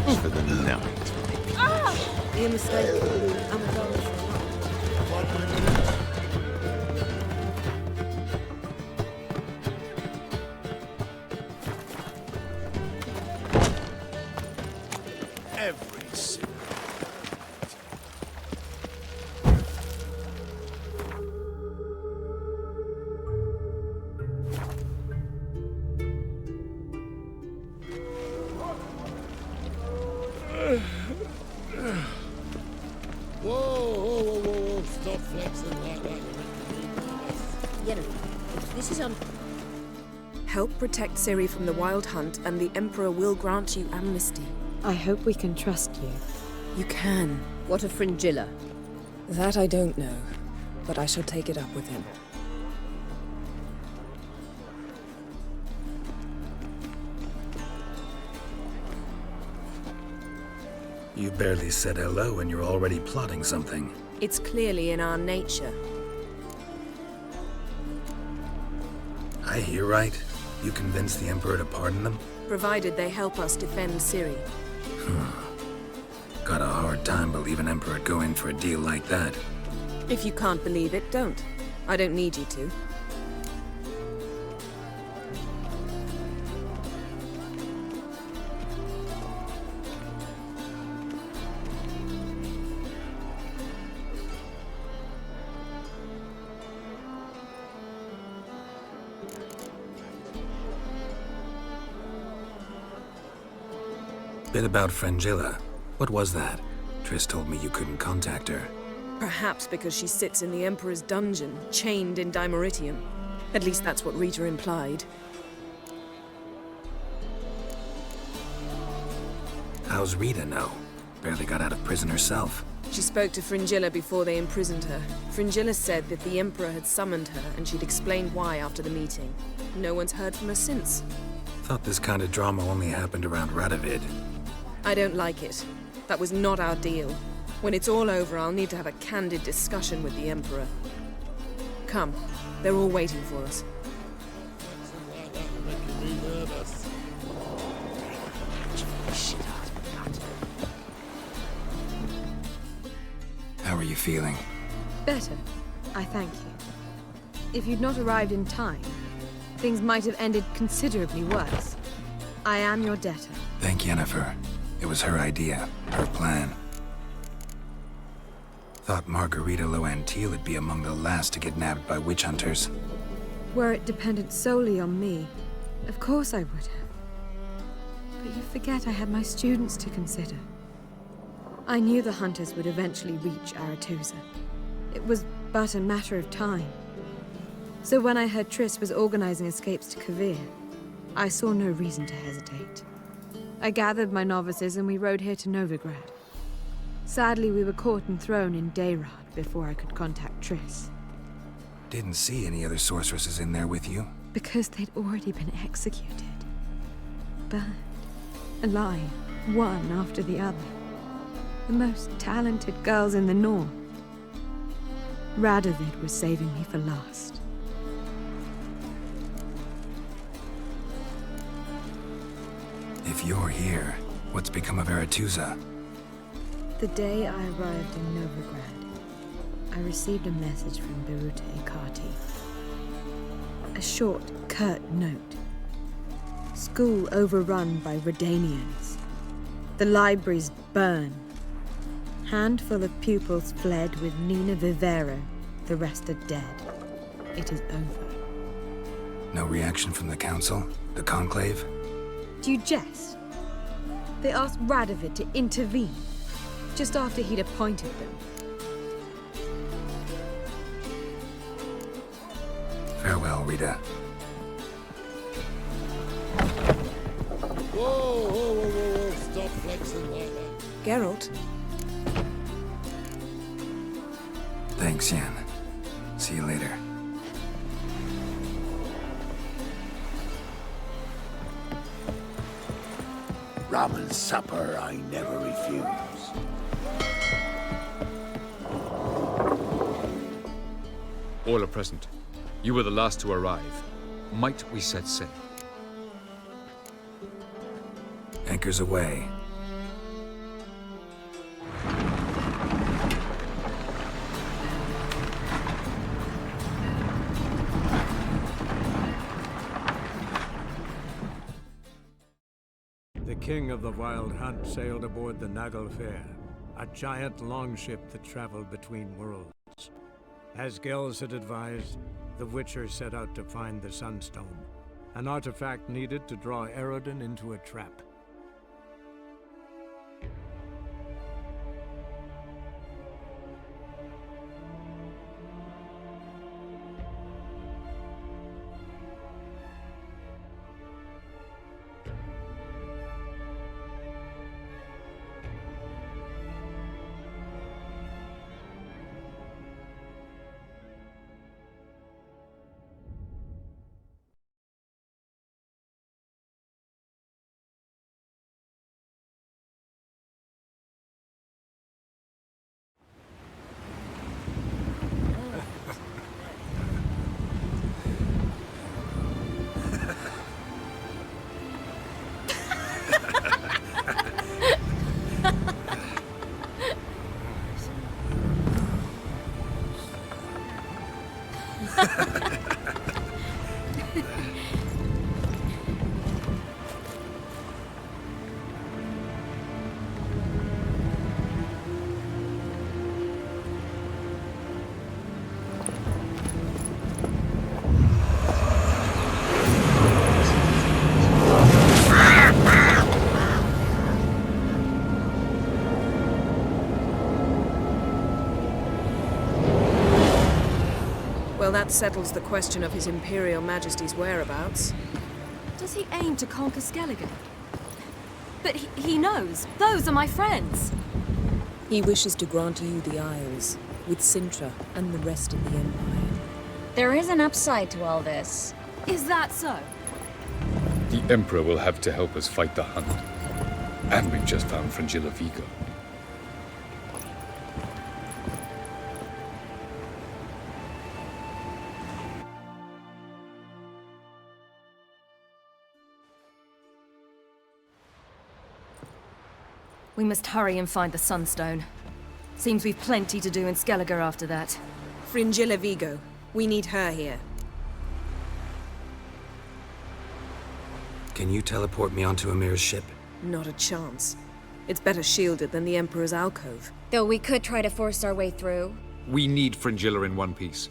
much for the night. You're mistaken. I'm a dog. Every single. Whoa, stop flexing like that. If this is on... Help protect Ciri from the Wild Hunt, and the Emperor will grant you amnesty. I hope we can trust you. You can. What of Fringilla? That I don't know, but I shall take it up with him. You barely said hello and you're already plotting something. It's clearly in our nature. I hear right. You convinced the Emperor to pardon them? Provided they help us defend Ciri. Got a hard time believing Emperor'd go in for a deal like that. If you can't believe it, don't. I don't need you to. Bit about Fringilla. What was that? Triss told me you couldn't contact her. Perhaps because she sits in the Emperor's dungeon, chained in Dimeritium. At least that's what Rita implied. How's Rita know? Barely got out of prison herself. She spoke to Fringilla before they imprisoned her. Fringilla said that the Emperor had summoned her and she'd explained why after the meeting. No one's heard from her since. Thought this kind of drama only happened around Radovid. I don't like it. That was not our deal. When it's all over, I'll need to have a candid discussion with the Emperor. Come. They're all waiting for us. Flexing like that will make me nervous. How are you feeling? Better. I thank you. If you'd not arrived in time, things might have ended considerably worse. I am your debtor. Thank Yennefer. It was her idea, her plan. Thought Margarita Loantil would be among the last to get nabbed by witch hunters. Were it dependent solely on me, of course I would have. But you forget I had my students to consider. I knew the hunters would eventually reach Aretusa. It was but a matter of time. So when I heard Triss was organizing escapes to Kovir, I saw no reason to hesitate. I gathered my novices and we rode here to Novigrad. Sadly, we were caught and thrown in Dayrad before I could contact Triss. Didn't see any other sorceresses in there with you? Because they'd already been executed. Burned. Alive. One after the other. The most talented girls in the North. Radovid was saving me for last. If you're here, what's become of Aretusa? The day I arrived in Novigrad, I received a message from Beruta Ikati. A short, curt note. School overrun by Redanians. The libraries burned. Handful of pupils fled with Nina Vivero. The rest are dead. It is over. No reaction from the Council? The Conclave? Do you jest? They asked Radovid to intervene, just after he'd appointed them. Farewell, Rita. Whoa, stop flexing like that. Geralt? Thanks, Yen. See you later. Rum and supper I never refuse. All are present. You were the last to arrive. Might we set sail? Anchors away. The king of the Wild Hunt sailed aboard the Naglfar, a giant longship that traveled between worlds. As Gels had advised, the Witcher set out to find the Sunstone, an artifact needed to draw Eredin into a trap. Well, that settles the question of His Imperial Majesty's whereabouts. Does he aim to conquer Skellige? But he knows. Those are my friends. He wishes to grant you the Isles, with Sintra and the rest of the Empire. There is an upside to all this. Is that so? The Emperor will have to help us fight the Hunt. And we've just found Fringilla Vigo. We must hurry and find the Sunstone. Seems we've plenty to do in Skellige after that. Fringilla Vigo. We need her here. Can you teleport me onto Amir's ship? Not a chance. It's better shielded than the Emperor's alcove. Though we could try to force our way through. We need Fringilla in one piece.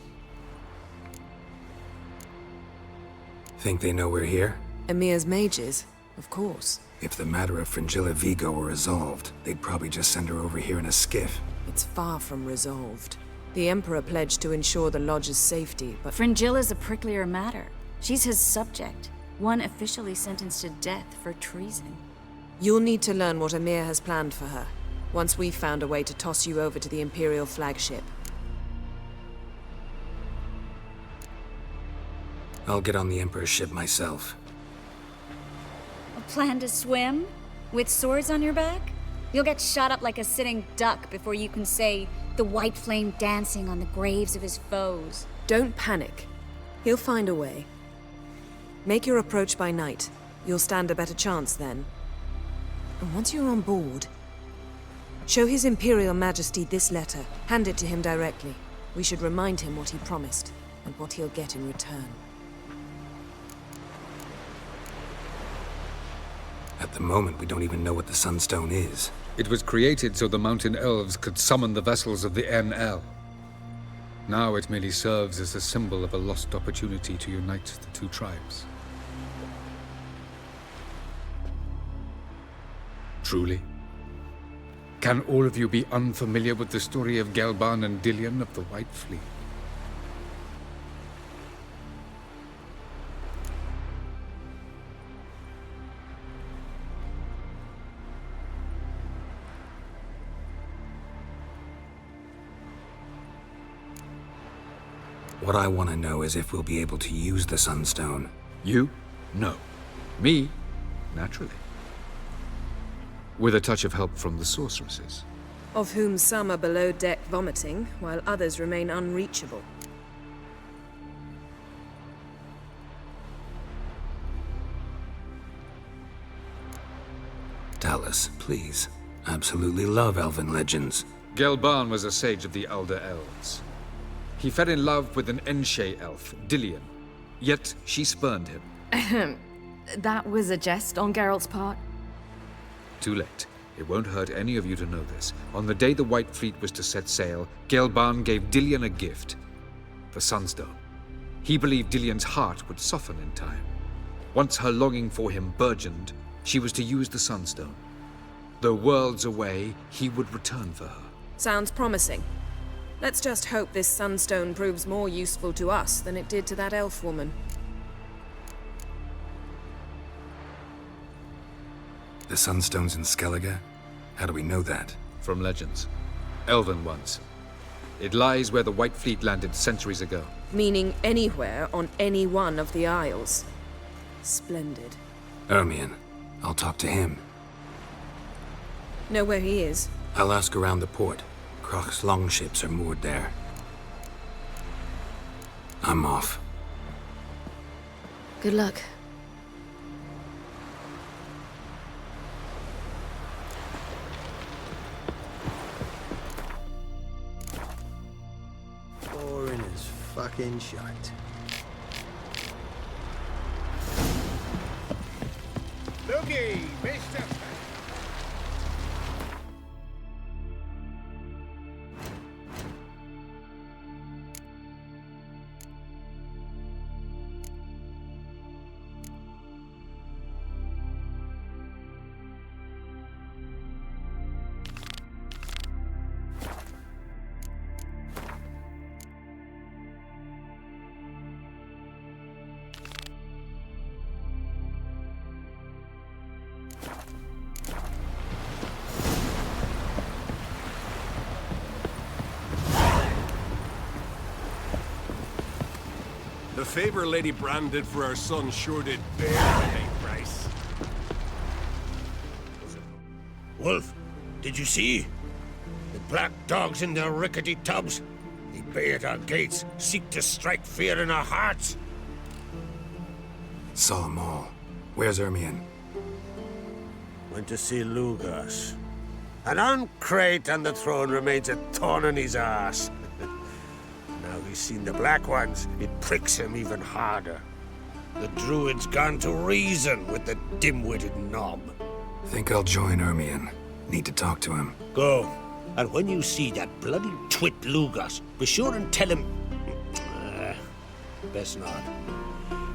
Think they know we're here? Emir's mages, of course. If the matter of Fringilla Vigo were resolved, they'd probably just send her over here in a skiff. It's far from resolved. The Emperor pledged to ensure the Lodge's safety, but Fringilla's a pricklier matter. She's his subject, one officially sentenced to death for treason. you'll need to learn what Emir has planned for her, once we've found a way to toss you over to the Imperial flagship. I'll get on the Emperor's ship myself. A plan to swim? With swords on your back? You'll get shot up like a sitting duck before you can say the white flame dancing on the graves of his foes. Don't panic. He'll find a way. Make your approach by night. You'll stand a better chance then. And once you're on board, show His Imperial Majesty this letter. Hand it to him directly. We should remind him what he promised, and what he'll get in return. At the moment, we don't even know what the Sunstone is. It was created so the Mountain Elves could summon the vessels of the NL. Now it merely serves as a symbol of a lost opportunity to unite the two tribes. Truly? Can all of you be unfamiliar with the story of Gelban and Dillion of the White Fleet? What I want to know is if we'll be able to use the Sunstone. You? No. Me? Naturally. With a touch of help from the sorceresses. Of whom some are below deck vomiting, while others remain unreachable. Dallas, please. Absolutely love elven legends. Gelban was a sage of the Elder Elves. He fell in love with an Enshe elf, Dillion. Yet she spurned him. That was a jest on Geralt's part. Too late. It won't hurt any of you to know this. On the day the White Fleet was to set sail, Gelban gave Dillion a gift. The Sunstone. He believed Dillion's heart would soften in time. Once her longing for him burgeoned, she was to use the Sunstone. Though worlds away, he would return for her. Sounds promising. Let's just hope this Sunstone proves more useful to us than it did to that elf woman. The Sunstone's in Skellige? How do we know that? From legends. Elven ones. It lies where the White Fleet landed centuries ago. Meaning anywhere on any one of the Isles. Splendid. Ermion. I'll talk to him. Know where he is? I'll ask around the port. Krach's longships are moored there. I'm off. Good luck. Boring as fucking shite. Looky, mister. The favor Lady Brand did for our son sure did bear the high price. Wolf, did you see? The black dogs in their rickety tubs. They bay at our gates, seek to strike fear in our hearts. Saw 'em all. Where's Ermion? Went to see Lugas. An uncrate on the throne remains a thorn in his arse. Now he's seen the Black Ones, it pricks him even harder. The Druid's gone to reason with the dim-witted knob. Think I'll join Ermion. Need to talk to him. Go, and when you see that bloody twit Lugas, be sure and tell him... best not.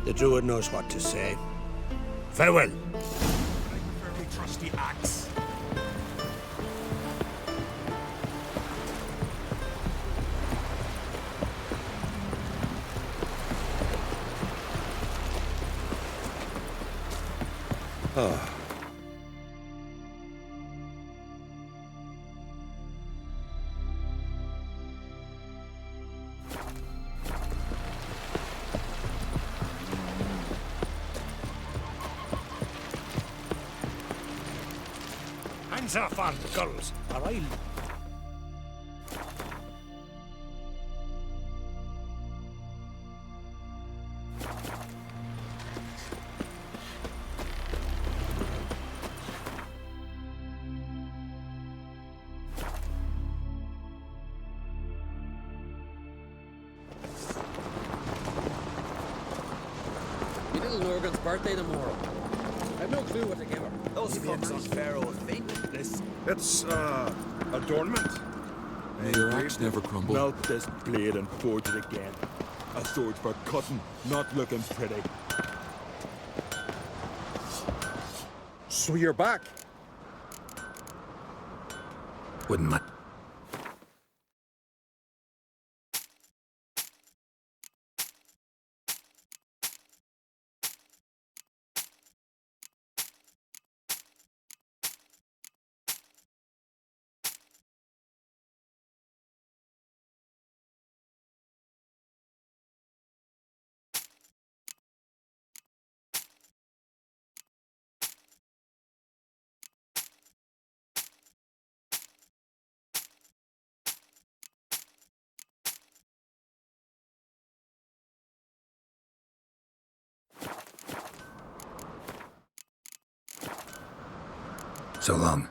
The Druid knows what to say. Farewell. I prefer me trusty axe. Hands off our gulls, or I'll... Your little Norgan's birthday tomorrow. I have no clue what to give her. Those fucks on Pharaoh have fainted this. It's, adornment. May your axe never crumble. Melt this blade and forge it again. A sword for cutting, not looking pretty. So you're back. Wouldn't mind. So long.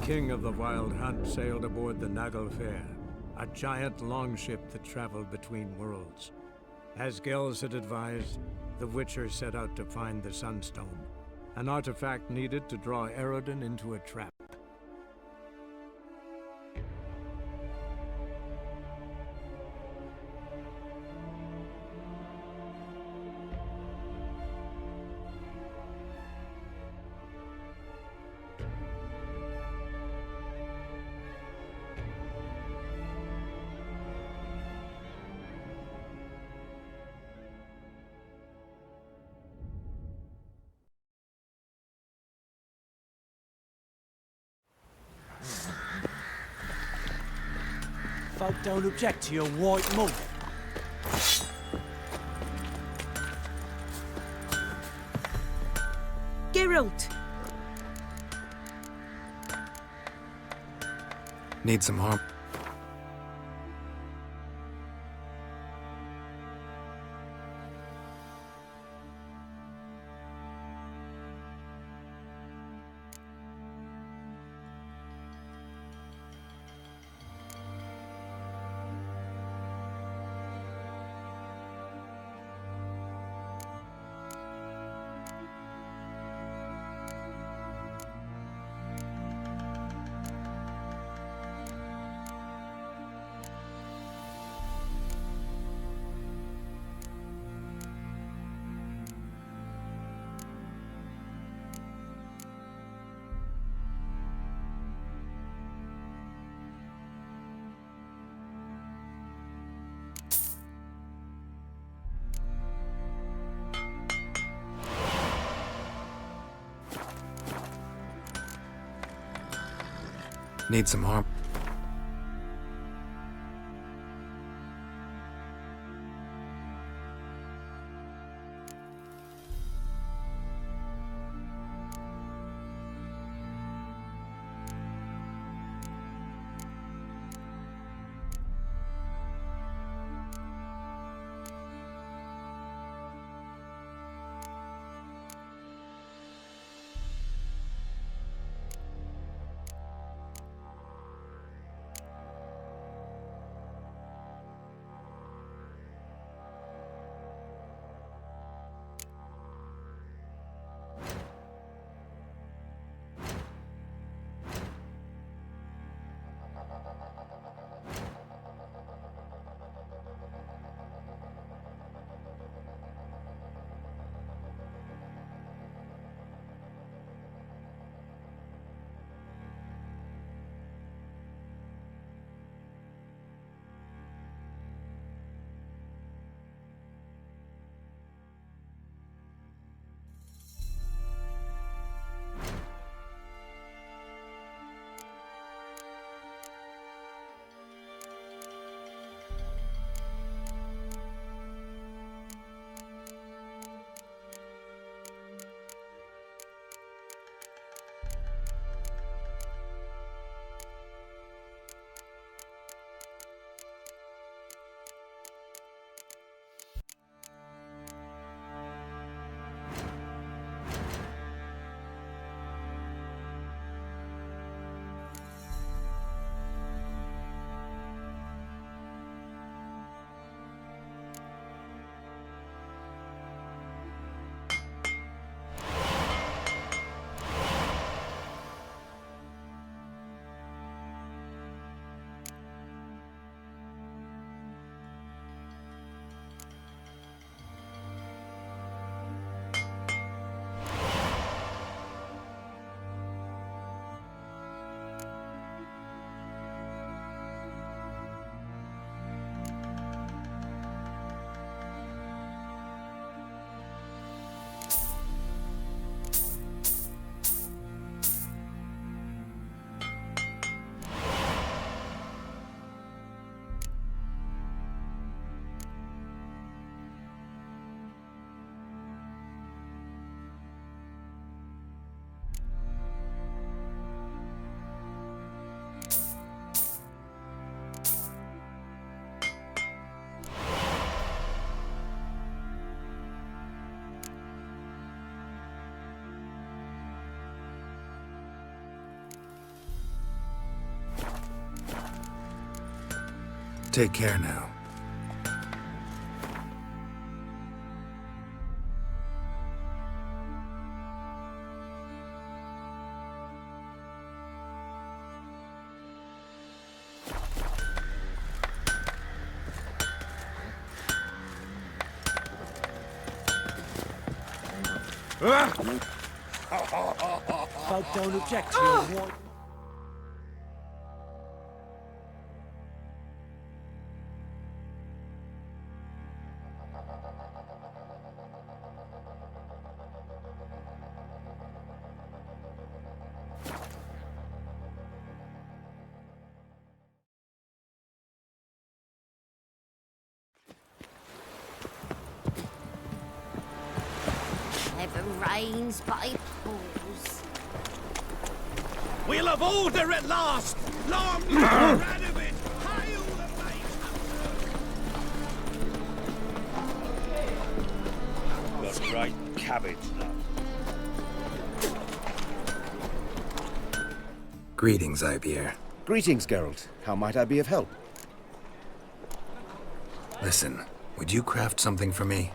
king of the Wild Hunt sailed aboard the Naglfar, a giant longship that traveled between worlds. As Gels had advised, the Witcher set out to find the Sunstone, an artifact needed to draw Eredin into a trap. Folk don't object to your white mug. Geralt! Need some harm. Need some harm. Take care now. Folk don't object to your white... Never rains by pools. We'll have order at last! Long live Radovid! Hail the Got right cabbage now. Greetings, Ivier. Greetings, Geralt. How might I be of help? Listen, would you craft something for me?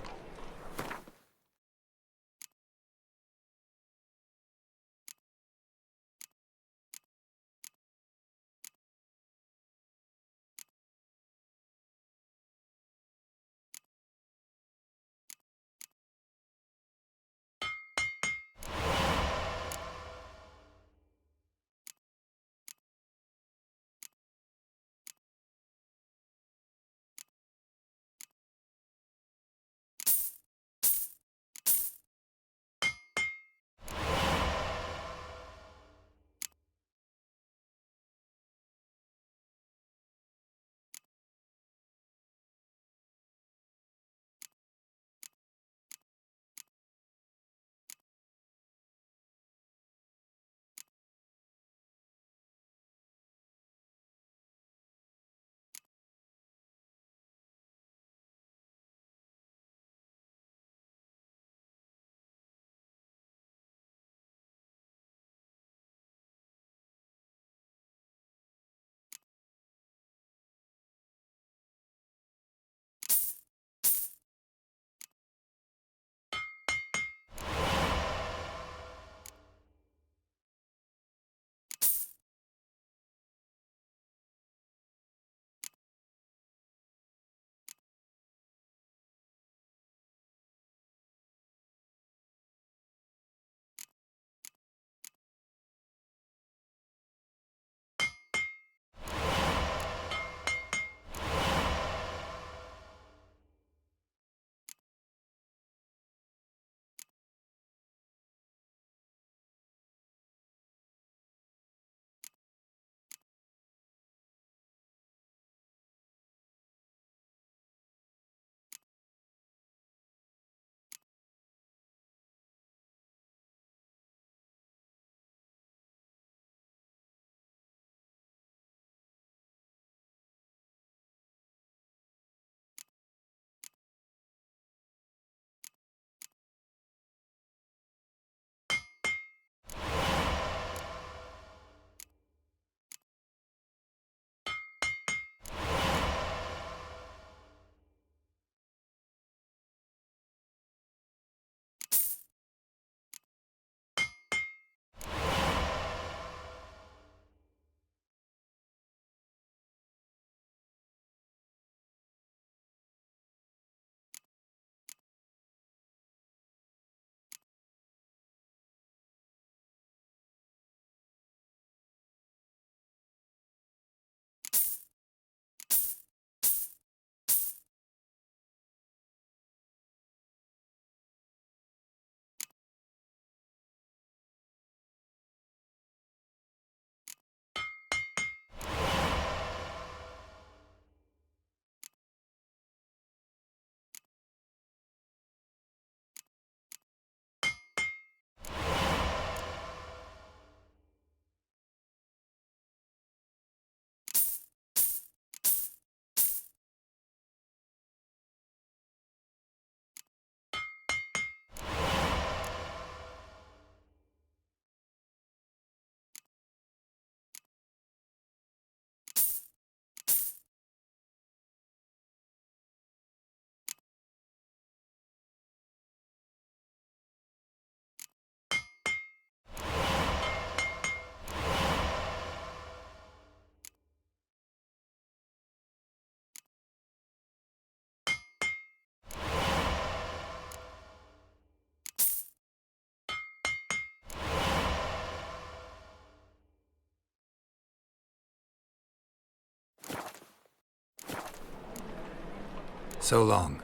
So long.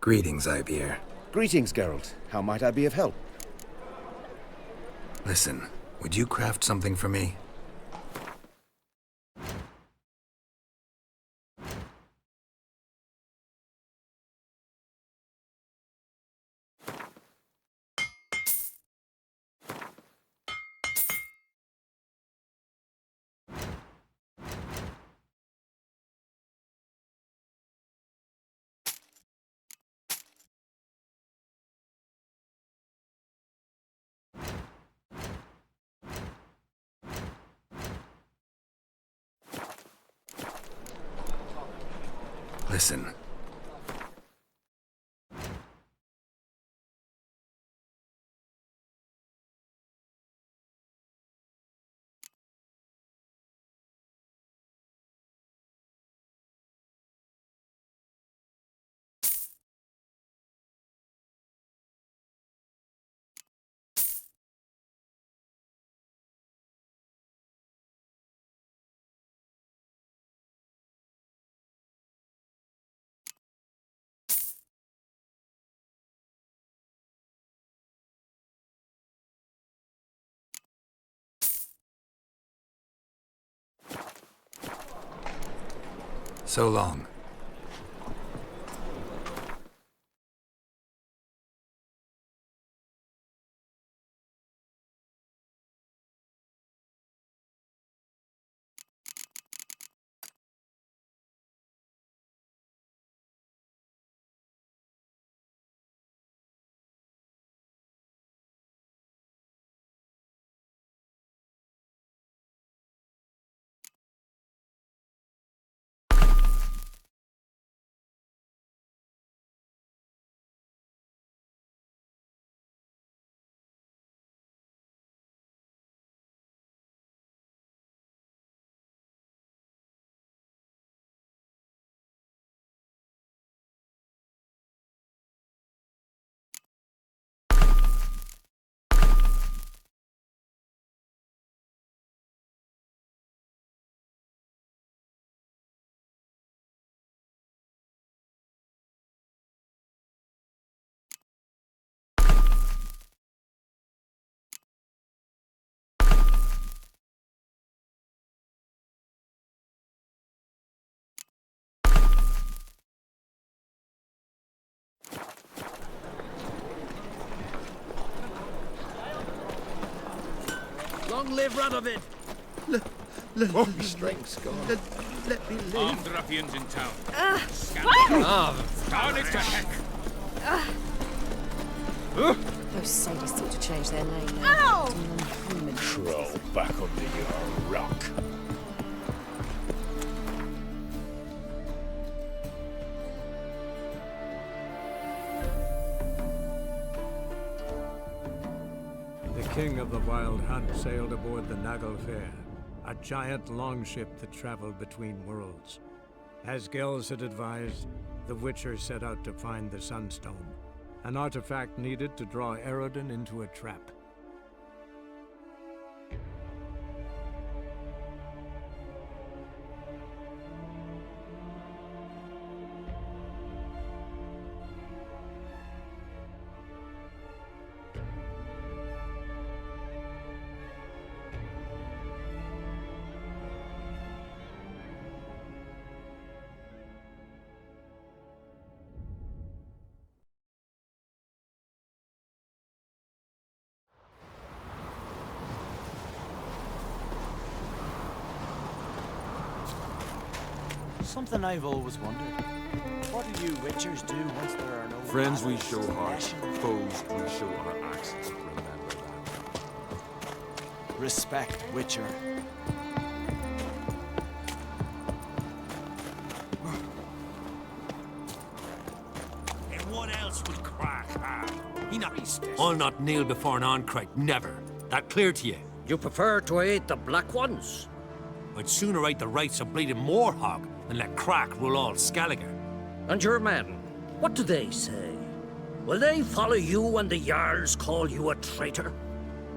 Greetings, Ibeer. Greetings, Geralt. How might I be of help? Listen, would you craft something for me? Listen. So long. Long live Radovid! Oh, strength's gone. Let me live. Armed ruffians in town. Down it to heck! Those sadists ought to change their name. Ow! Crawl back under your rock. The king of the Wild Hunt sailed aboard the Naglfar, a giant longship that traveled between worlds. As Gels had advised, the Witcher set out to find the Sunstone, an artifact needed to draw Eredin into a trap. Something I've always wondered. What do you Witchers do once there are no Friends we battles, show heart, passion? foes we show our axes. Remember that. Respect, Witcher. And what else would crack, huh? I'll not kneel before an Ancrate, never. That clear to you? You prefer to aid the Black Ones? I'd sooner aid the rights of bleeding Moorhog than let Crack rule all Skellige. And your men, what do they say? Will they follow you when the Jarls call you a traitor?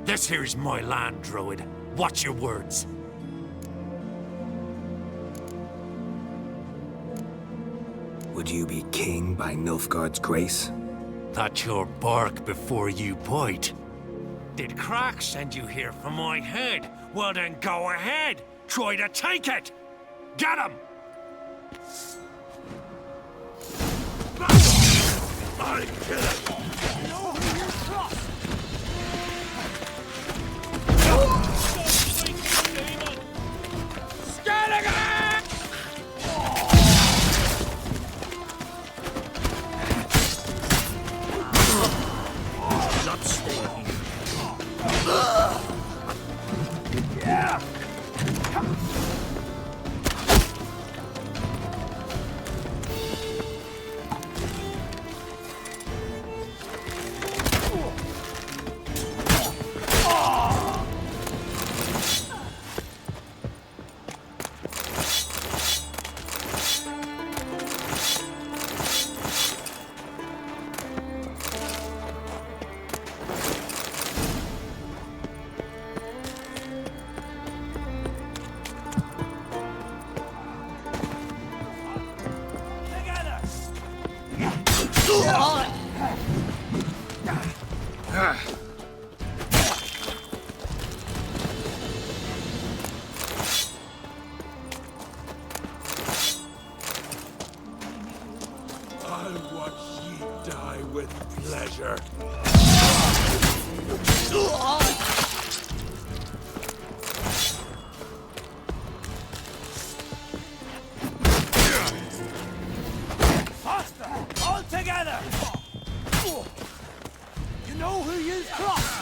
This here's my land, Druid. Watch your words. Would you be king by Nilfgaard's grace? That's your bark before you bite. Did Crack send you here for my head? Well then go ahead. Try to take it. Get him! I'll kill him! Not stay here. Yeah! I'll watch ye die with pleasure. Faster! All together! You know who you crossed?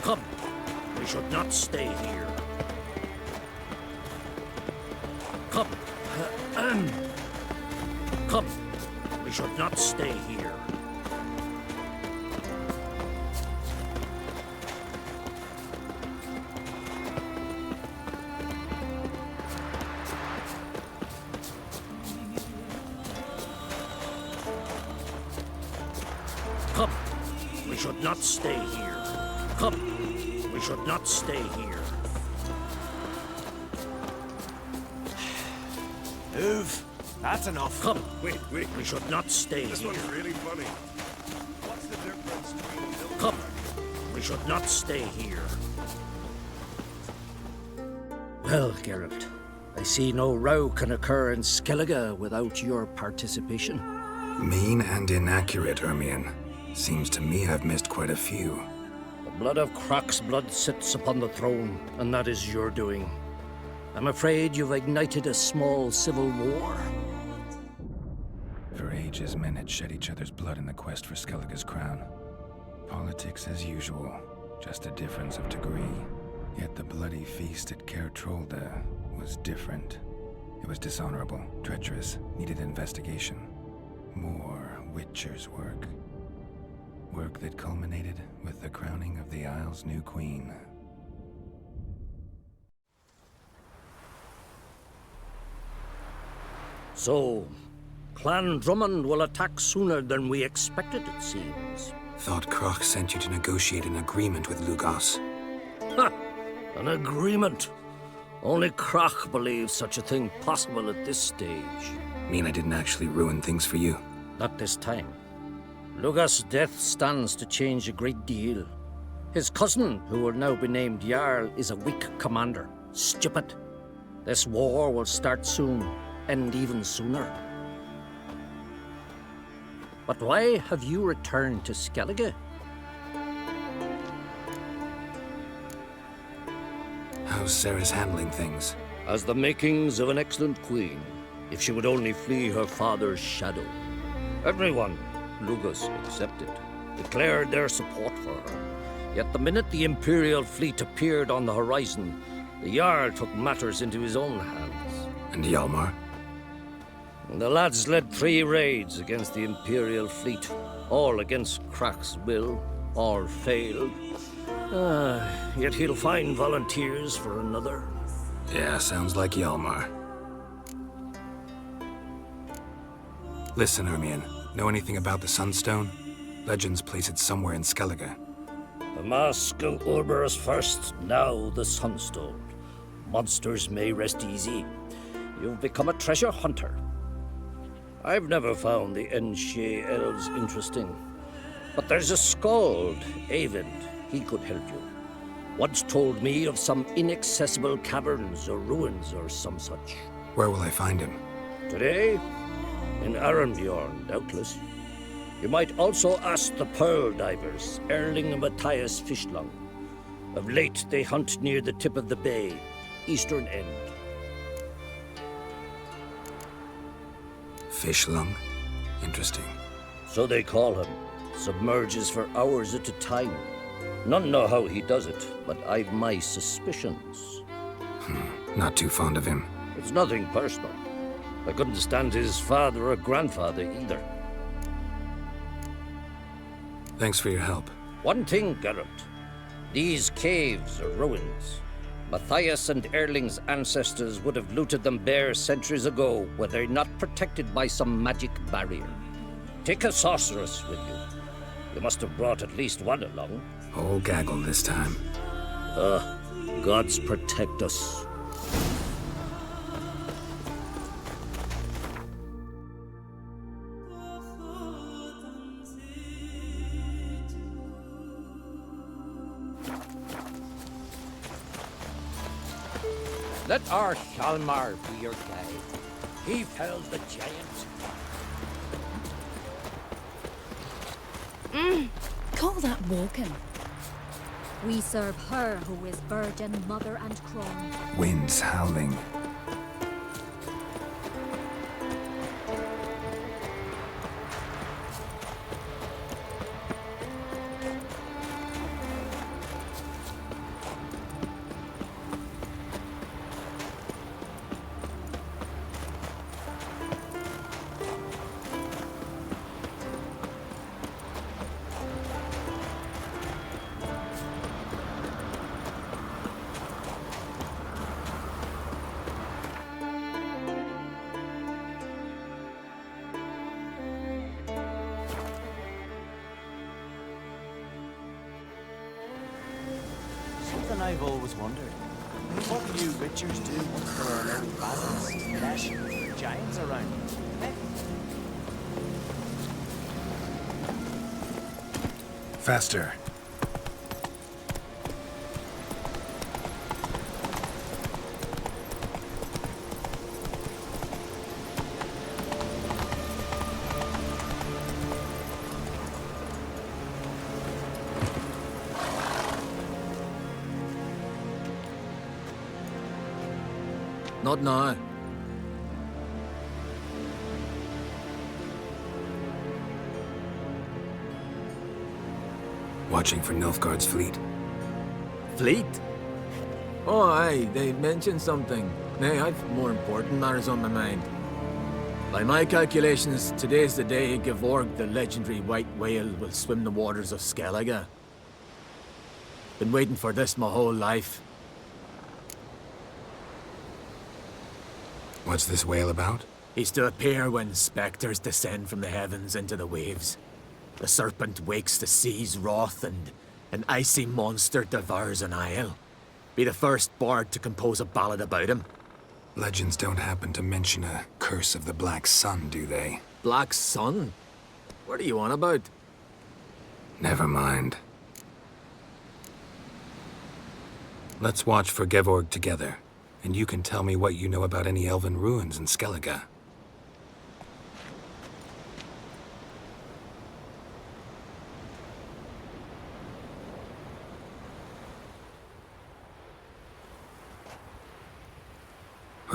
Come, we should not stay here. Come, come, we should not stay here. Come, we should not stay here. Come, we should not stay here. Move. That's enough. Come, Wait. we should not stay This here. one's really funny. What's the difference between... Come, we should not stay here. Well, Geralt, I see no row can occur in Skellige without your participation. Mean and inaccurate, Ermion. Seems to me I've missed quite a few. The blood of Croc's blood sits upon the throne, and that is your doing. I'm afraid you've ignited a small civil war. For ages, men had shed each other's blood in the quest for Skellige's crown. Politics as usual, just a difference of degree. Yet the bloody feast at Caer Trolde was different. It was dishonorable, treacherous, needed investigation. More Witcher's work. Work that culminated with the crowning of the Isle's new queen. So, Clan Drummond will attack sooner than we expected, it seems. Thought Croc sent you to negotiate an agreement with Lugos. Ha! An agreement? Only Croc believes such a thing possible at this stage. Mean I didn't actually ruin things for you? Not this time. Lugos' death stands to change a great deal. His cousin, who will now be named Jarl, is a weak commander. Stupid. This war will start soon, end even sooner. But why have you returned to Skellige? How's Sarah's handling things? Has the makings of an excellent queen, if she would only flee her father's shadow. Everyone, Lugus excepted, declared their support for her. Yet the minute the Imperial fleet appeared on the horizon, the Jarl took matters into his own hands. And Hjalmar? The lads led 3 raids against the Imperial fleet, all against Krak's will, all failed. Yet he'll find volunteers for another. Yeah, sounds like Hjalmar. Listen, Ermion, know anything about the Sunstone? Legends place it somewhere in Skellige. The mask of Urberus first, now the Sunstone. Monsters may rest easy. You've become a treasure hunter. I've never found the Enshe elves interesting. But there's a skald, Eyvind. He could help you. Once told me of some inaccessible caverns or ruins or some such. Where will I find him? Today? In Arenbjorn, doubtless. You might also ask the pearl divers, Erling and Matthias Fishlung. Of late, they hunt near the tip of the bay, eastern end. Fishlung? Interesting. So they call him. Submerges for hours at a time. None know how he does it, but I've my suspicions. Not too fond of him. It's nothing personal. I couldn't stand his father or grandfather either. Thanks for your help. One thing, Geralt. These caves are ruins. Matthias and Erling's ancestors would have looted them bare centuries ago were they not protected by some magic barrier. Take a sorceress with you. You must have brought at least one along. Whole gaggle this time. Gods protect us. Let our Hjalmar be your guide. He felled the giant. Call that walking. We serve her who is virgin, mother, and crone. Winds howling. Something I've always wondered. What do you Witchers do once there are no basins, flesh, giants around? Faster. Not now. Watching for Nilfgaard's fleet. Fleet? Oh, aye, they mentioned something. Nay, I've more important matters on my mind. By my calculations, today's the day Gevorg, the legendary white whale, will swim the waters of Skellige. Been waiting for this my whole life. What's this whale about? He's to appear when spectres descend from the heavens into the waves. The serpent wakes the sea's wrath, and an icy monster devours an isle. Be the first bard to compose a ballad about him. Legends don't happen to mention a curse of the Black Sun, do they? Black Sun? What are you on about? Never mind. Let's watch for Gevorg together, and you can tell me what you know about any elven ruins in Skellige.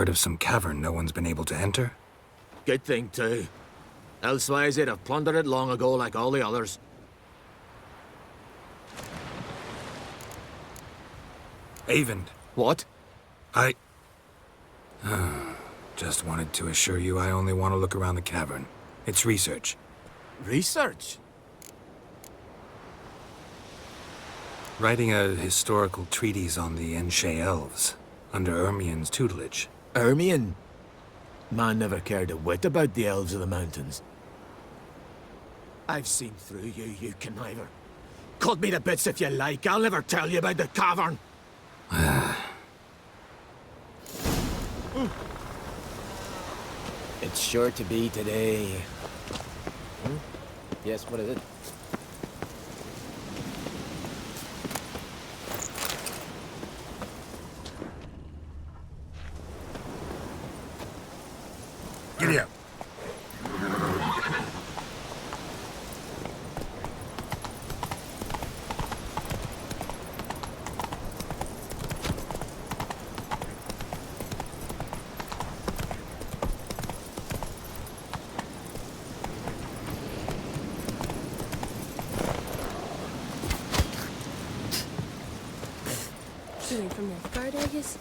Heard of some cavern no one's been able to enter? Good thing, too. Elsewise, they'd have plundered it long ago like all the others. Avon. What? I... just wanted to assure you I only want to look around the cavern. It's research. Research? Writing a historical treatise on the Enshe elves, under Ermien's tutelage. Ermien? Man never cared a whit about the elves of the mountains. I've seen through you, you conniver. Cut me to bits if you like, I'll never tell you about the cavern. It's sure to be today. Yes, what is it? Giddy up. Doing from that guard, I guess.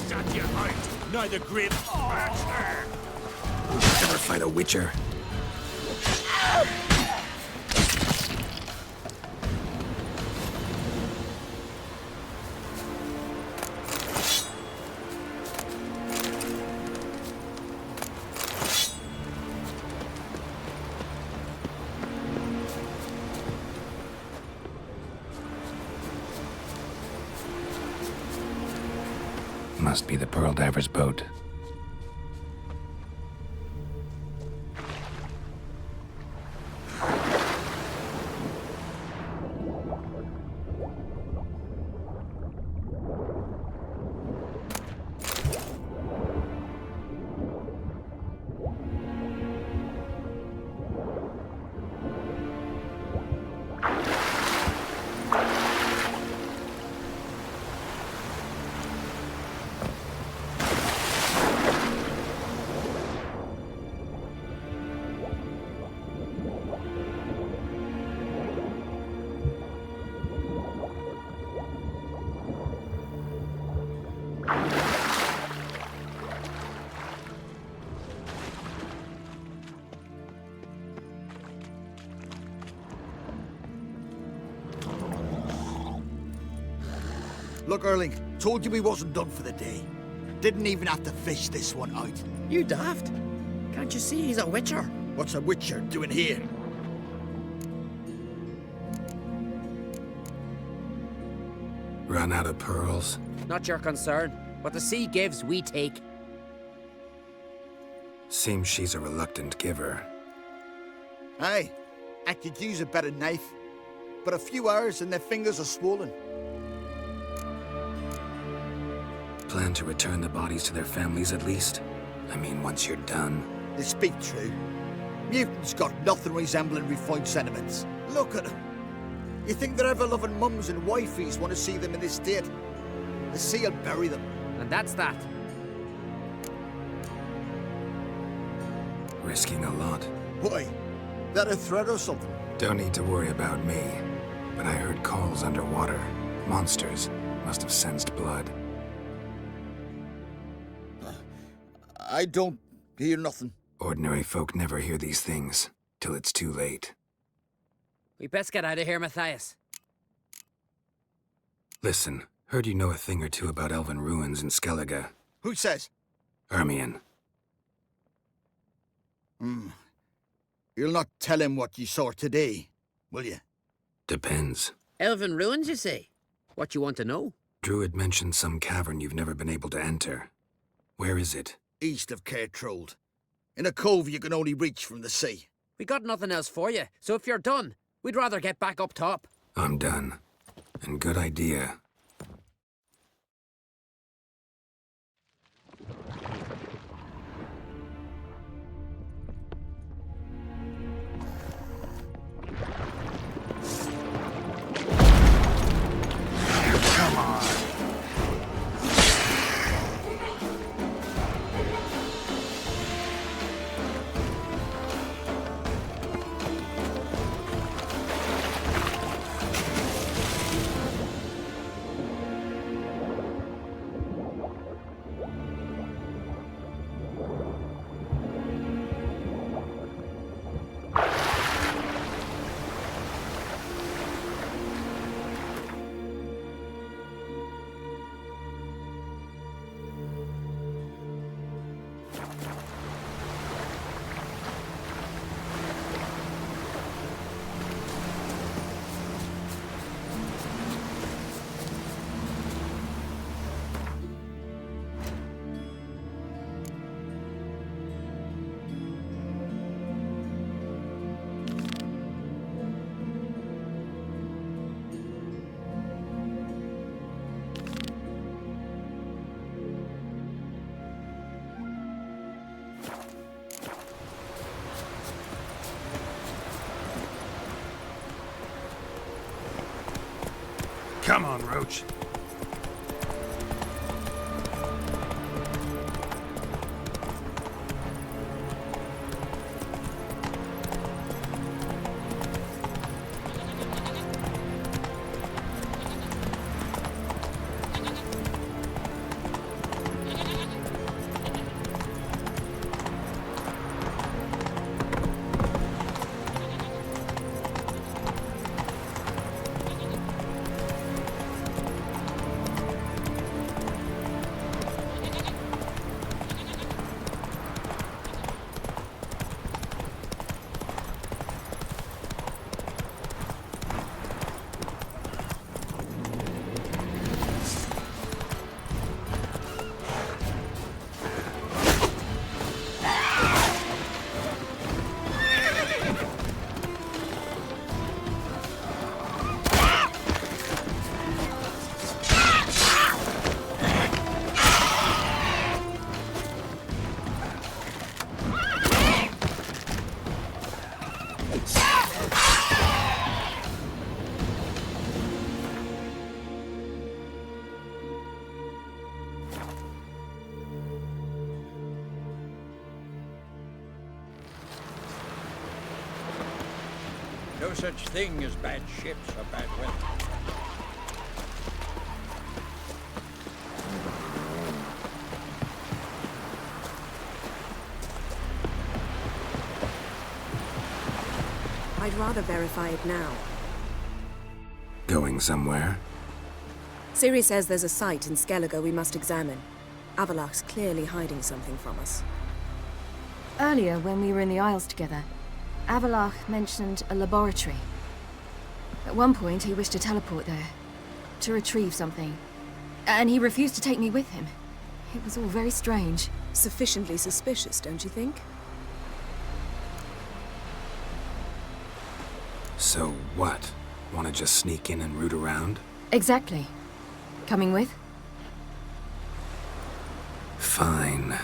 Shut your heart, neither great master! Never fight a witcher. Must be the Pearl Diver's boat. Look, Erling, told you we wasn't done for the day. Didn't even have to fish this one out. You daft? Can't you see he's a witcher? What's a witcher doing here? Run out of pearls? Not your concern. What the sea gives, we take. Seems she's a reluctant giver. Aye, I could use a better knife. But a few hours and their fingers are swollen. Plan to return the bodies to their families at least? I mean, once you're done. They speak true. Mutants got nothing resembling refined sentiments. Look at them. You think their ever-loving mums and wifeys want to see them in this state? The sea will bury them. And that's that. Risking a lot. Why? That a threat or something? Don't need to worry about me. But I heard calls underwater. Monsters must have sensed blood. I don't hear nothing. Ordinary folk never hear these things, till it's too late. We best get out of here, Matthias. Listen, heard you know a thing or two about elven ruins in Skellige. Who says? Ermion. You'll not tell him what you saw today, will you? Depends. Elven ruins, you say? What you want to know? Druid mentioned some cavern you've never been able to enter. Where is it? East of Cairtrold. In a cove you can only reach from the sea. We got nothing else for you, so if you're done, we'd rather get back up top. I'm done. And good idea. Come on. Come on, Roach. No such thing as bad ships or bad weather. I'd rather verify it now. Going somewhere? Ciri says there's a site in Skellige we must examine. Avalach's clearly hiding something from us. Earlier, when we were in the Isles together, Avalach mentioned a laboratory. At one point, he wished to teleport there, to retrieve something. And he refused to take me with him. It was all very strange. Sufficiently suspicious, don't you think? So what? Want to just sneak in and root around? Exactly. Coming with? Fine.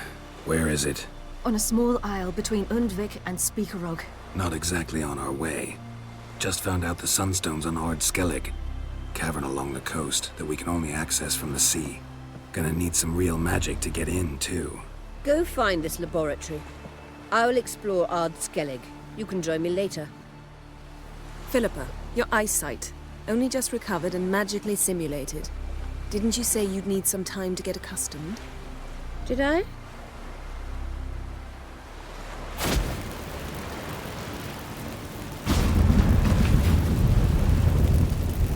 Where is it? On a small isle between Undvik and Speakerog. Not exactly on our way. Just found out the sunstone's on Ard Skellig. Cavern along the coast that we can only access from the sea. Gonna need some real magic to get in, too. Go find this laboratory. I will explore Ard Skellig. You can join me later. Philippa, your eyesight. Only just recovered and magically simulated. Didn't you say you'd need some time to get accustomed? Did I?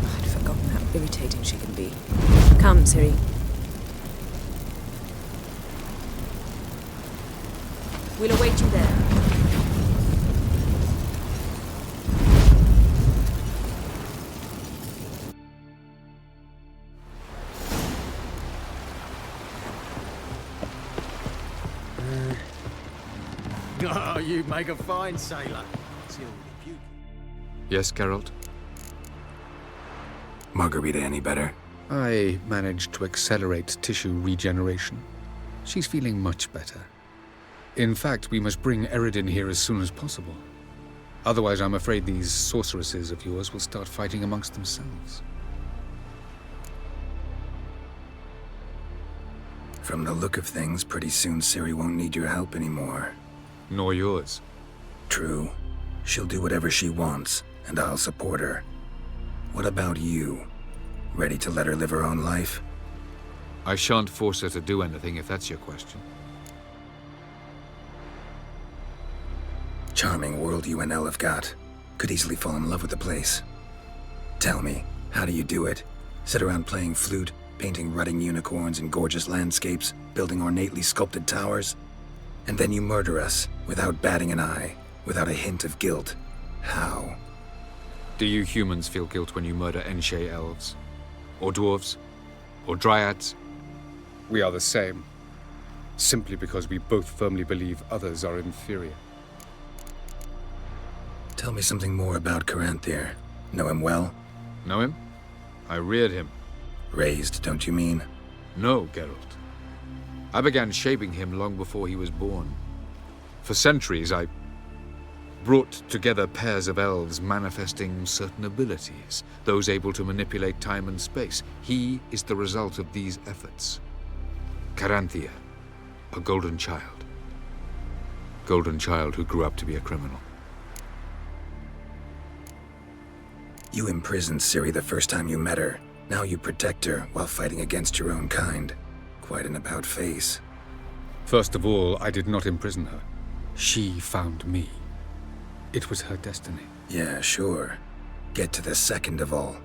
I'd forgotten how irritating she can be. Come, Ciri. We'll await you there. Oh, you make a fine sailor. Yes, Geralt? Margarita any better? I managed to accelerate tissue regeneration. She's feeling much better. In fact, we must bring Eredin here as soon as possible. Otherwise, I'm afraid these sorceresses of yours will start fighting amongst themselves. From the look of things, pretty soon Ciri won't need your help anymore. Nor yours. True. She'll do whatever she wants, and I'll support her. What about you? Ready to let her live her own life? I shan't force her to do anything, if that's your question. Charming world you and Elle have got. Could easily fall in love with the place. Tell me, how do you do it? Sit around playing flute, painting rutting unicorns in gorgeous landscapes, building ornately sculpted towers? And then you murder us, without batting an eye, without a hint of guilt. How? Do you humans feel guilt when you murder Enshe elves? Or dwarves? Or dryads? We are the same. Simply because we both firmly believe others are inferior. Tell me something more about Caranthir. Know him well? Know him? I reared him. Raised, don't you mean? No, Geralt. I began shaping him long before he was born. For centuries, I brought together pairs of elves manifesting certain abilities, those able to manipulate time and space. He is the result of these efforts. Caranthir, a golden child. Golden child who grew up to be a criminal. You imprisoned Ciri the first time you met her. Now you protect her while fighting against your own kind. Quite an about-face. First of all, I did not imprison her. She found me. It was her destiny. Yeah, sure. Get to the second of all.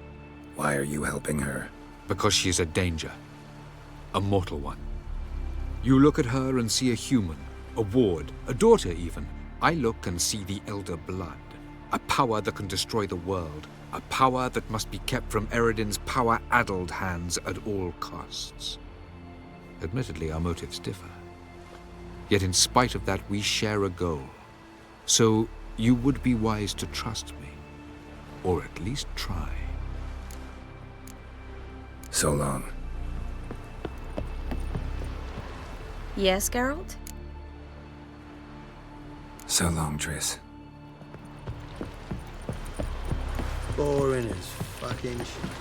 Why are you helping her? Because she is a danger. A mortal one. You look at her and see a human, a ward, a daughter even. I look and see the Elder Blood. A power that can destroy the world. A power that must be kept from Eredin's power-addled hands at all costs. Admittedly, our motives differ. Yet in spite of that, we share a goal. So you would be wise to trust me. Or at least try. So long. Yes, Geralt? So long, Triss. Boring as fucking shit.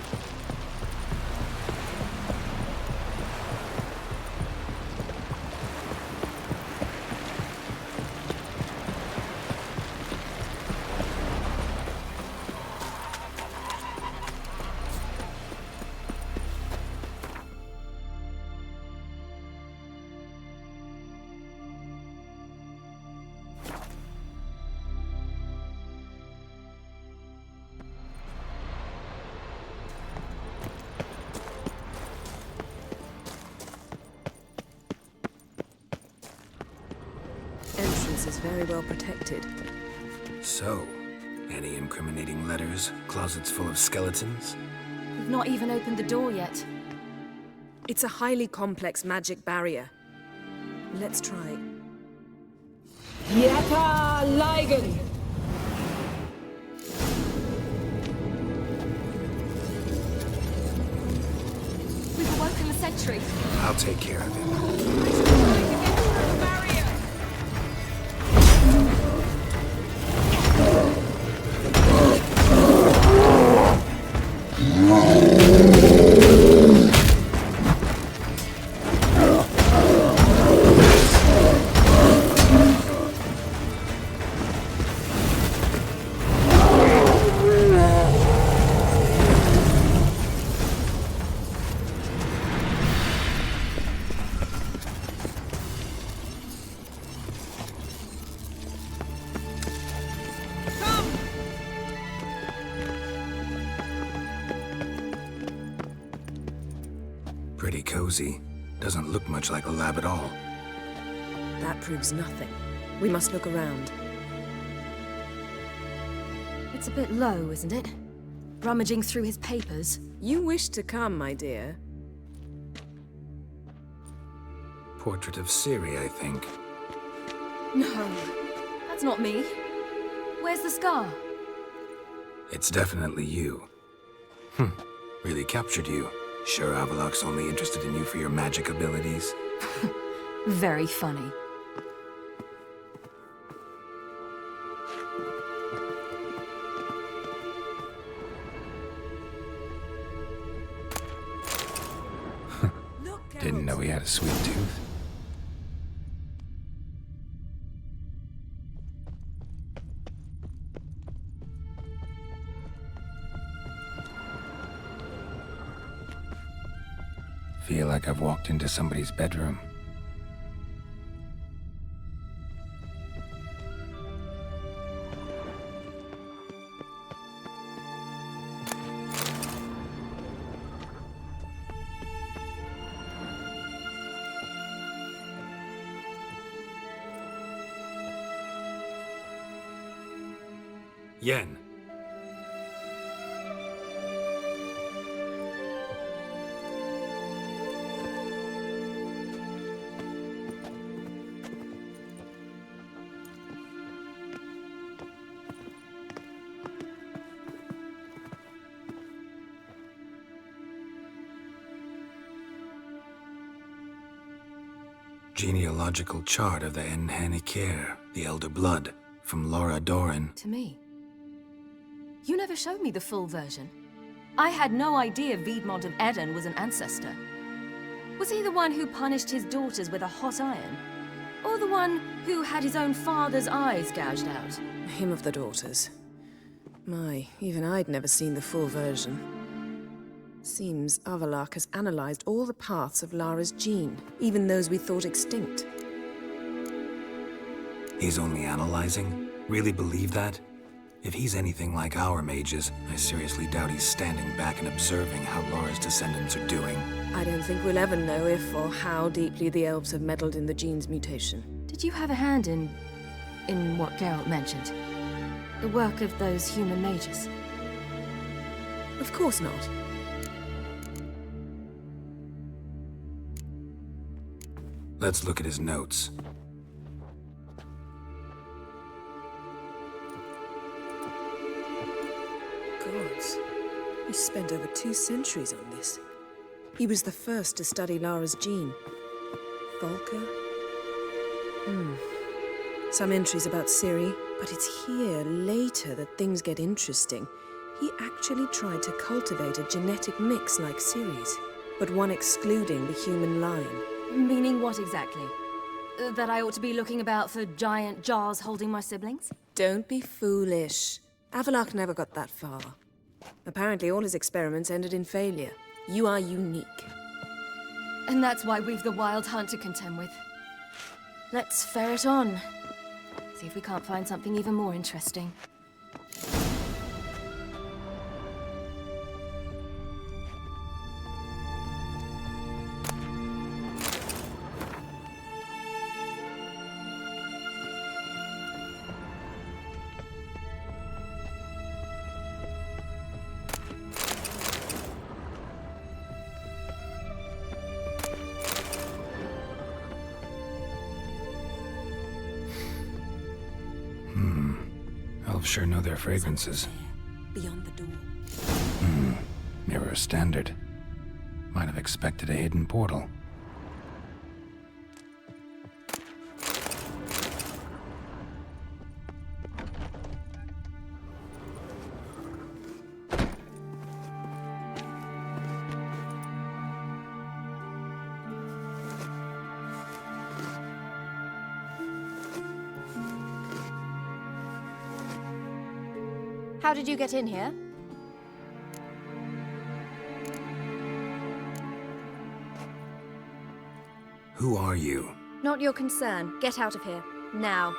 house is very well protected. So, any incriminating letters? Closets full of skeletons? We've not even opened the door yet. It's a highly complex magic barrier. Let's try. Yata Ligen! We've awoken the sentry. I'll take care of him. Pretty cozy. Doesn't look much like a lab at all. That proves nothing. We must look around. It's a bit low, isn't it? Rummaging through his papers. You wish to come, my dear. Portrait of Ciri, I think. No, that's not me. Where's the scar? It's definitely you. Really captured you. Sure Avalok's only interested in you for your magic abilities? Very funny. Didn't know he had a sweet tooth. Feel like I've walked into somebody's bedroom. Yen. Genealogical chart of the Enhanikir, the Elder Blood, from Laura Doran. To me. You never showed me the full version. I had no idea Viedmont of Eden was an ancestor. Was he the one who punished his daughters with a hot iron? Or the one who had his own father's eyes gouged out? Him of the daughters. My, even I'd never seen the full version. Seems Avalok has analyzed all the paths of Lara's gene, even those we thought extinct. He's only analyzing? Really believe that? If he's anything like our mages, I seriously doubt he's standing back and observing how Lara's descendants are doing. I don't think we'll ever know if or how deeply the elves have meddled in the gene's mutation. Did you have a hand in what Geralt mentioned? The work of those human mages? Of course not. Let's look at his notes. Gods. He spent over 2 centuries on this. He was the first to study Lara's gene. Volker? Some entries about Ciri, but it's here, later, that things get interesting. He actually tried to cultivate a genetic mix like Ciri's, but one excluding the human line. Meaning what exactly? That I ought to be looking about for giant jars holding my siblings? Don't be foolish. Avalok never got that far. Apparently all his experiments ended in failure. You are unique. And that's why we've the Wild Hunt to contend with. Let's ferret on. See if we can't find something even more interesting. elves sure know their fragrances. Beyond the door. Mirror standard. Might have expected a hidden portal. How did you get in here? Who are you? Not your concern. Get out of here. Now.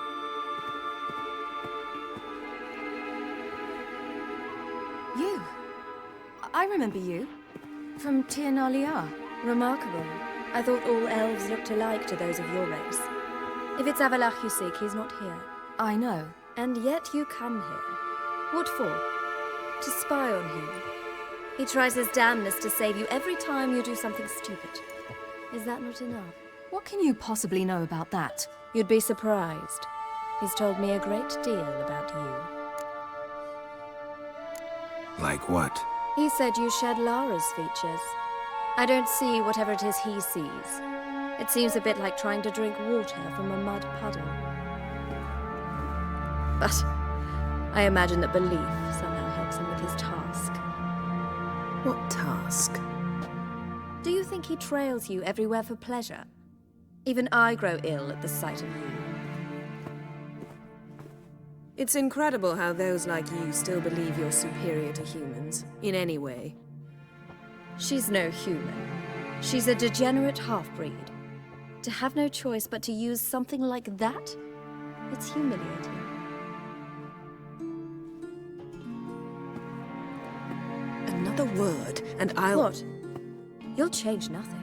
You? I remember you. From Tir Nalia. Remarkable. I thought all elves looked alike to those of your race. If it's Avalach you seek, he's not here. I know. And yet you come here. What for? To spy on him. He tries his damnedest to save you every time you do something stupid. Is that not enough? What can you possibly know about that? You'd be surprised. He's told me a great deal about you. Like what? He said you shared Lara's features. I don't see whatever it is he sees. It seems a bit like trying to drink water from a mud puddle. But I imagine that belief somehow helps him with his task. What task? Do you think he trails you everywhere for pleasure? Even I grow ill at the sight of you. It's incredible how those like you still believe you're superior to humans, in any way. She's no human. She's a degenerate half-breed. To have no choice but to use something like that? It's humiliating. Another word, and I'll... What? You'll change nothing.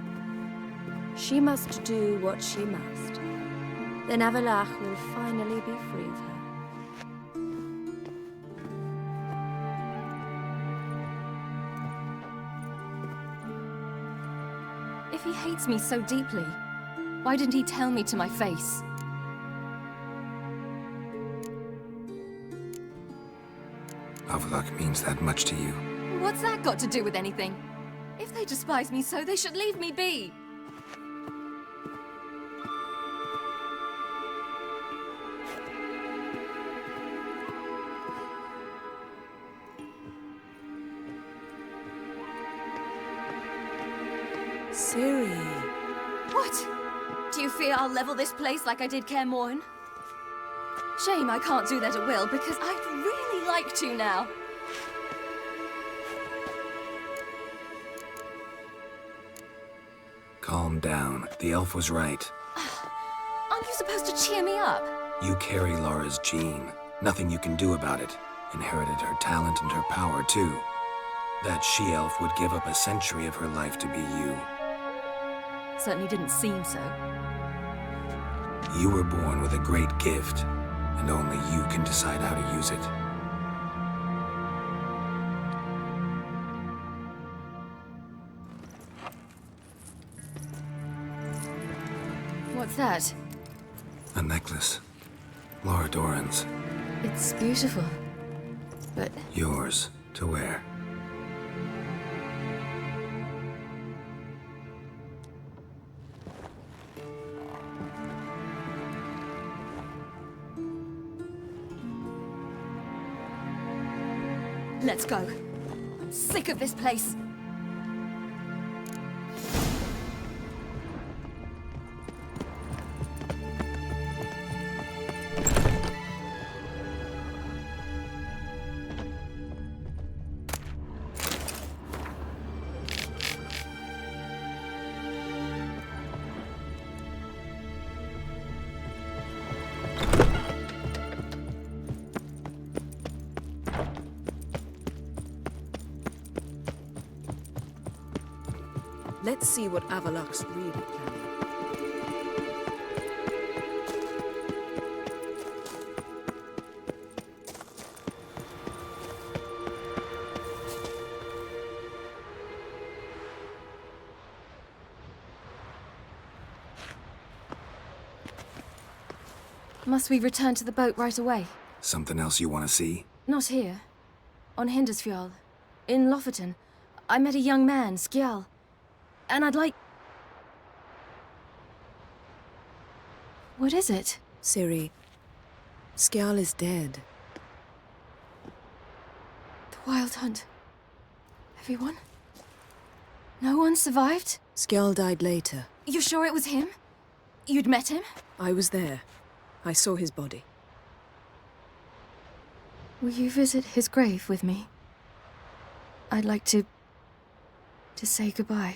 She must do what she must. Then Avalach will finally be free of her. If he hates me so deeply, why didn't he tell me to my face? Avalach means that much to you. What's that got to do with anything? If they despise me so, they should leave me be. Ciri. What? Do you fear I'll level this place like I did Kaer Morhen? Shame I can't do that at will, because I'd really like to now. Calm down. The elf was right. Aren't you supposed to cheer me up? You carry Lara's gene. Nothing you can do about it. Inherited her talent and her power, too. That she-elf would give up a century of her life to be you. Certainly didn't seem so. You were born with a great gift, and only you can decide how to use it. What's that? A necklace. Lara Doran's. It's beautiful, but... Yours to wear. Let's go. I'm sick of this place. Let's see what Avalach's really planning. Must we return to the boat right away? Something else you want to see? Not here. On Hindersfjall. In Lofoten. I met a young man, Skjal. And I'd like... What is it? Ciri, Skjal is dead. The Wild Hunt. Everyone? No one survived? Skjal died later. You sure it was him? You'd met him? I was there. I saw his body. Will you visit his grave with me? I'd like to say goodbye.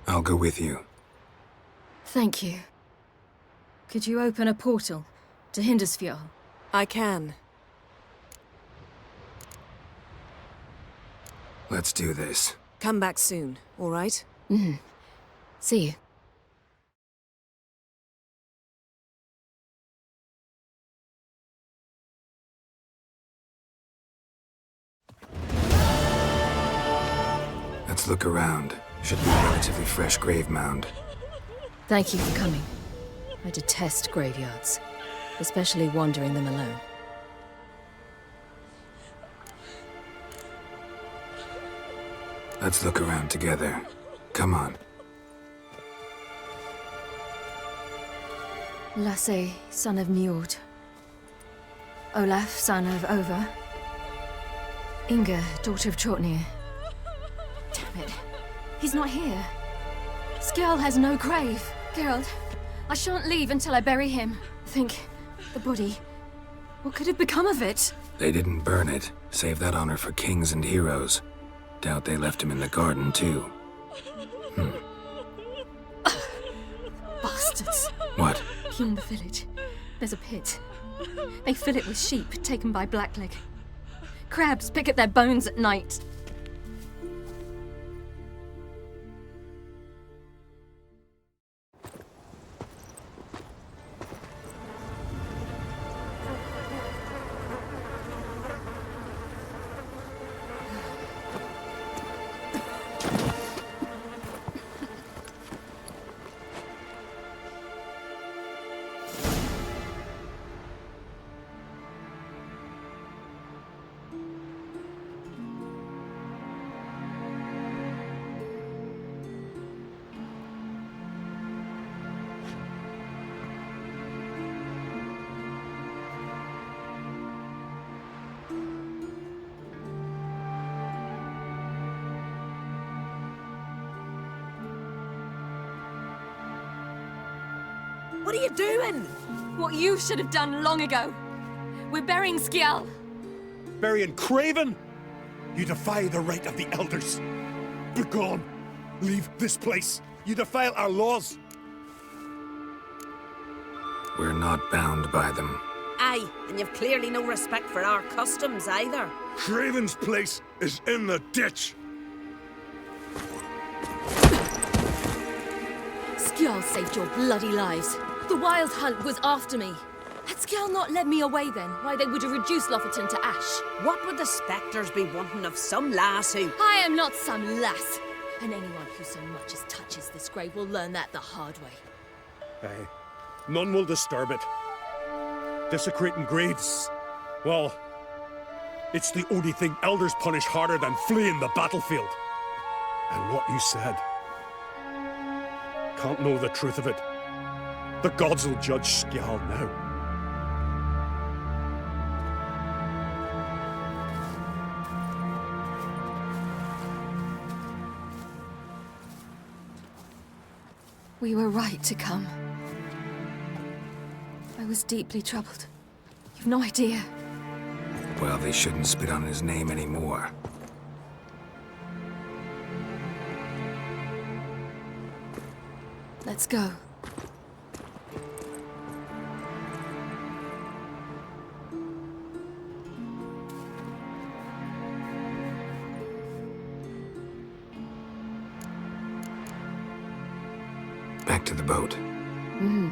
I'll go with you. Thank you. Could you open a portal to Hindersfjall? I can. Let's do this. Come back soon, all right? Mm-hmm. See you. Let's look around. Should be a relatively fresh grave mound. Thank you for coming. I detest graveyards, especially wandering them alone. Let's look around together. Come on. Lasse, son of Njord. Olaf, son of Over. Inga, daughter of Trotnir. Damn it. He's not here. Skjal has no grave. Geralt, I shan't leave until I bury him. Think, the body. What could have become of it? They didn't burn it. Save that honor for kings and heroes. Doubt they left him in the garden, too. Bastards. What? In the village, there's a pit. They fill it with sheep taken by Blackleg. Crabs pick at their bones at night. What are you doing? What you should have done long ago. We're burying Skjal. Burying Craven? You defy the right of the elders. Begone. Leave this place. You defile our laws. We're not bound by them. Aye, and you've clearly no respect for our customs either. Craven's place is in the ditch. Skjal saved your bloody lives. The Wild Hunt was after me. Had Skjal not led me away then, why they would have reduced Lofoten to ash. What would the spectres be wanting of some lass who... I am not some lass. And anyone who so much as touches this grave will learn that the hard way. Aye. None will disturb it. Desecrating graves. Well, it's the only thing elders punish harder than fleeing the battlefield. And what you said. Can't know the truth of it. The gods will judge Skjal now. We were right to come. I was deeply troubled. You've no idea. Well, they shouldn't spit on his name anymore. Let's go. Back to the boat. Mm.